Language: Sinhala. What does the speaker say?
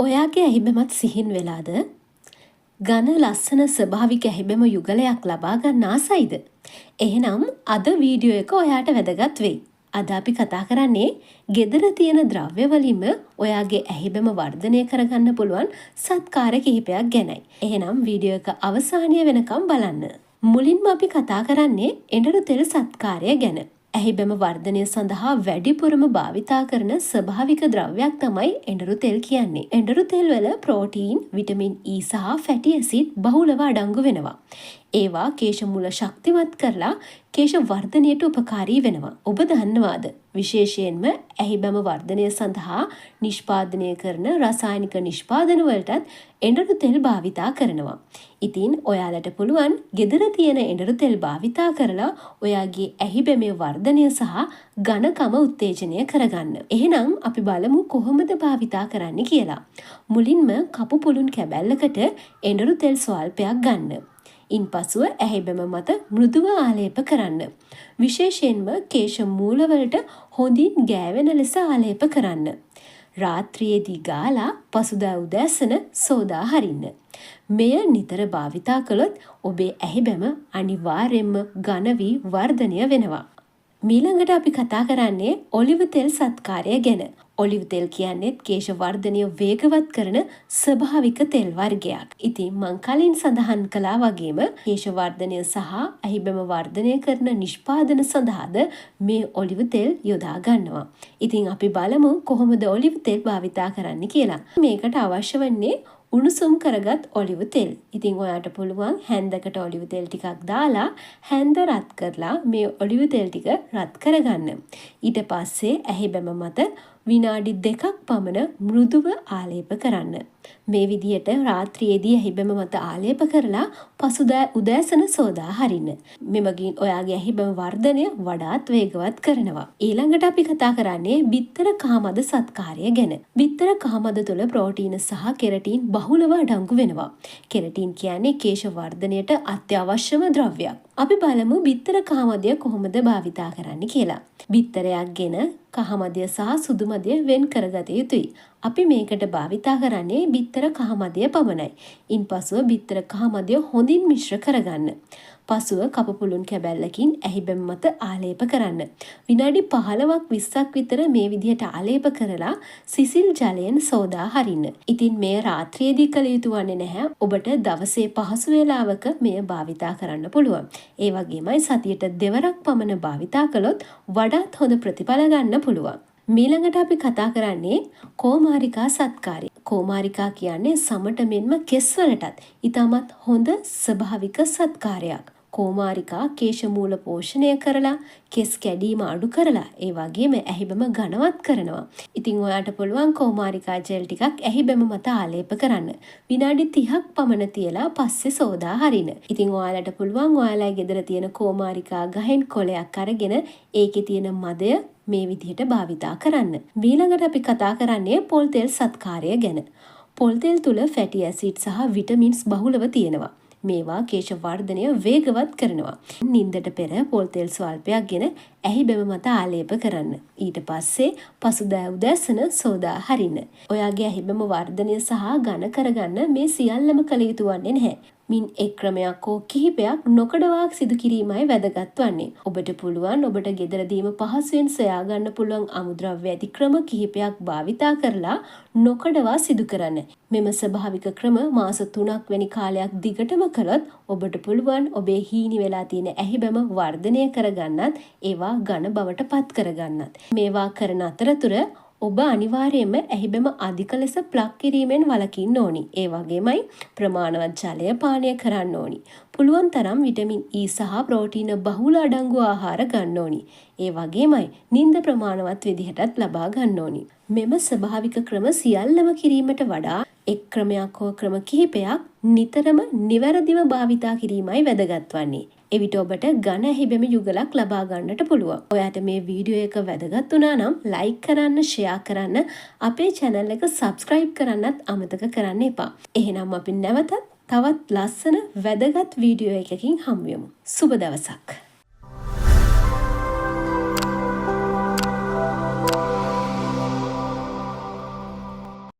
ඔයාගේ ඇහිබැමත් සිහින් වෙලාද? ඝන ලස්සන ස්වභාවික ඇහිබැම යුගලයක් ලබා ගන්න ආසයිද? එහෙනම් අද වීඩියෝ එක ඔයාට වැදගත් වෙයි. අද අපි කතා කරන්නේ ගෙදර තියෙන ද්‍රව්‍ය වලින්ම ඔයාගේ ඇහිබැම වර්ධනය කරගන්න පුළුවන් සත්කාර කිහිපයක් ගැනයි. එහෙනම් වීඩියෝ එක අවසානය වෙනකම් බලන්න. මුලින්ම අපි කතා කරන්නේ එඬරු තෙල් සත්කාරය ගැන. ඇහිබැම වර්ධනය සඳහා වැඩිපුරම භාවිතා කරන ස්වභාවික ද්‍රව්‍යයක් තමයි එඬරු තෙල් කියන්නේ. එඬරු තෙල් වල ප්‍රෝටීන්, විටමින් E සහ ෆැටි ඇසිඩ් බහුලව අඩංගු වෙනවා. ඒවා කේශ මුල ශක්තිමත් කරලා කේශ වර්ධනයට උපකාරී වෙනවා. ඔබ දන්නවාද? විශේෂයෙන්ම ඇහිබැම වර්ධනය සඳහා නිෂ්පාදනය කරන රසායනික නිෂ්පාදන වලටත් එඬරු තෙල් භාවිතා කරනවා. ඉතින් ඔයාලට පුළුවන් ගෙදර තියෙන එඬරු තෙල් භාවිතා කරලා ඔයාගේ ඇහිබැමේ වර්ධනය සහ ඝනකම උත්තේජනය කරගන්න. එහෙනම් අපි බලමු කොහොමද භාවිතා කරන්න කියලා. මුලින්ම කපු පුළුන් කැබැල්ලකට එඬරු තෙල් ස්වල්පයක් ගන්න. ඉන්පසුව ඇහිබැම මත මෘදුව ආලේප කරන්න. විශේෂයෙන්ම කේශ මූලවලට හොඳින් ගෑවෙන ලෙස ආලේප කරන්න. රාත්‍රියේදී ගාලා පසුදා උදෑසන සෝදා හරින්න. මෙය නිතර භාවිතා කළොත් ඔබේ ඇහිබැම අනිවාර්යයෙන්ම ඝන වී වර්ධනය වෙනවා. ඊළඟට අපි කතා කරන්නේ ඔලිව් තෙල් සත්කාරය ගැන. ඔලිව් තෙල් කියන්නේ කේශ වර්ධනය වේගවත් කරන ස්වභාවික තෙල් වර්ගයක්. ඉතින් මං කලින් සඳහන් කළා වගේම කේශ වර්ධනය සහ ඇහිබැම වර්ධනය කරන නිෂ්පාදන සඳහාද මේ ඔලිව් තෙල් යොදා ගන්නවා. ඉතින් අපි බලමු කොහොමද ඔලිව් තෙල් භාවිතා කරන්න කියලා. මේකට අවශ්‍ය වන්නේ උණුසුම් කරගත් ඔලිව් තෙල්. ඉතින් ඔයාට පුළුවන් හැන්දකට ඔලිව් තෙල් ටිකක් දාලා හැන්ද රත් කරලා මේ ඔලිව් තෙල් ටික රත් කරගන්න. ඊට පස්සේ ඇහිබැම මත විනාඩි 2ක් පමණ මෘදුව ආලේප කරන්න. මේ විදිහට රාත්‍රියේදී ඇහිබැම මත ආලේප කරලා පසුදා උදෑසන සෝදා හරින්න. මෙමගින් ඔයාගේ ඇහිබැම වර්ධනය වඩාත් වේගවත් කරනවා. ඊළඟට අපි කතා කරන්නේ බිත්තර කහමද සත්කාරය ගැන. බිත්තර කහමද තුළ ප්‍රෝටීන සහ කෙරටින් බහුලව අඩංගු වෙනවා. කෙරටින් කියන්නේ කේශ වර්ධනයට අත්‍යවශ්‍යම ද්‍රව්‍යයක්. අපි බලමු බිත්තර කහමදය කොහොමද භාවිතා කරන්න කියලා. බිත්තරයක් ගෙන කහමදය සහ සුදු මදය වෙන් කරගත යුතුයි. අපි මේකට භාවිතා කරන්නේ බිත්තර කහමදය පමණයි. ඉන්පසුව බිත්තර කහමදය හොඳින් මිශ්‍ර කරගන්න. පසුව කප පුළුන් කැබැල්ලකින් ඇහිබැම මත ආලේප කරන්න. විනාඩි 15ක් 20ක් විතර මේ විදිහට ආලේප කරලා සිසිල් ජලයෙන් සෝදා හරින්න. ඉතින් මේ රාත්‍රියේදී කළ යුතු වන්නේ නැහැ. ඔබට දවසේ පහසු වේලාවක මෙය භාවිතා කරන්න පුළුවන්. ඒ වගේමයි සතියට දෙවරක් පමණ භාවිතා කළොත් වඩාත් හොඳ ප්‍රතිඵල ගන්න පුළුවන්. ඊළඟට අපි කතා කරන්නේ කෝමාරිකා සත්කාරය. කෝමාරිකා කියන්නේ සමට මෙන්ම කෙස් වලටත් ඉතාමත් හොඳ ස්වභාවික සත්කාරයක්. කෝමාරිකා කේශ මූල පෝෂණය කරලා කෙස් කැඩීම අඩු කරලා ඒ වගේම ඇහිබැම ඝනවත් කරනවා. ඉතින් ඔයාට පුළුවන් කෝමාරිකා ජෙල් ටිකක් ඇහිබැම මත ආලේප කරන්න. විනාඩි 30ක් පමණ තියලා පස්සේ සෝදා හරින්න. ඉතින් ඔයාලට පුළුවන් ඔයාලා ගෙදර තියෙන කෝමාරිකා ගහෙන් කොලයක් අරගෙන ඒකේ තියෙන මදය මේ විදිහට භාවිතා කරන්න. ඊළඟට අපි කතා කරන්නේ පොල් තෙල් සත්කාරය ගැන. පොල් තෙල් තුල ෆැටි ඇසිඩ් සහ විටමින්ස් බහුලව තියෙනවා. මේවා කේශ වර්ධනය වේගවත් කරනවා. නිින්දට පෙර පොල් තෙල් ස්වල්පයක් ගෙන ඇහිබැම මත ආලේප කරන්න. ඊට පස්සේ පසුදා උදෑසන සෝදා හරින්න. ඔයාගේ ඇහිබැම වර්ධනය සහ ඝන කරගන්න මේ සියල්ලම කළ යුතු වන්නේ නැහැ. මින් එක් ක්‍රමයක් හෝ කිහිපයක් නොකඩවා සිදු කිරීමයි වැදගත් වන්නේ. ඔබට පුළුවන් ඔබට ගෙදරදීම පහසුවෙන් සොයා ගන්න පුළුවන් අමුද්‍රව්‍ය ඇති ක්‍රම කිහිපයක් භාවිතා කරලා නොකඩවා සිදු කරන්න. මෙම ස්වභාවික ක්‍රම මාස 3ක් වැනි කාලයක් දිගටම කළොත් ඔබට පුළුවන් ඔබේ හීනි වෙලා තියෙන ඇහිබැම වර්ධනය කරගන්නත් ඒවා ඝන බවට පත් කරගන්නත්. මේවා කරන අතරතුර ඔබ අනිවාර්යයෙන්ම ඇහිබැම අධික ලෙස ප්ලක් කිරීමෙන් වළකින්න ඕනි. ඒ වගේමයි ප්‍රමාණවත් ජලය පානය කරන්න ඕනි. පුළුවන් තරම් විටමින් E සහ ප්‍රෝටීන බහුල අඩංගු ආහාර ගන්න ඕනි. ඒ වගේමයි නිින්ද ප්‍රමාණවත් විදිහටත් ලබා ගන්න ඕනි. මෙම ස්වභාවික ක්‍රම සියල්ලම කිරීමට වඩා එක් ක්‍රමයක් හෝ ක්‍රම කිහිපයක් නිතරම නිවැරදිව භාවිතා කිරීමයි වැදගත් වන්නේ. එවිට ඔබට ඝන ඇහිබැම යුගලක් ලබා ගන්නට පුළුවන්. ඔයාට මේ වීඩියෝ එක වැදගත් වුණා නම් ලයික් කරන්න, ෂෙයා කරන්න, අපේ channel එක subscribe කරන්නත් අමතක කරන්න එපා. එහෙනම් අපි නැවතත් තවත් ලස්සන වැදගත් වීඩියෝ එකකින් හමු වෙමු. සුබ දවසක්.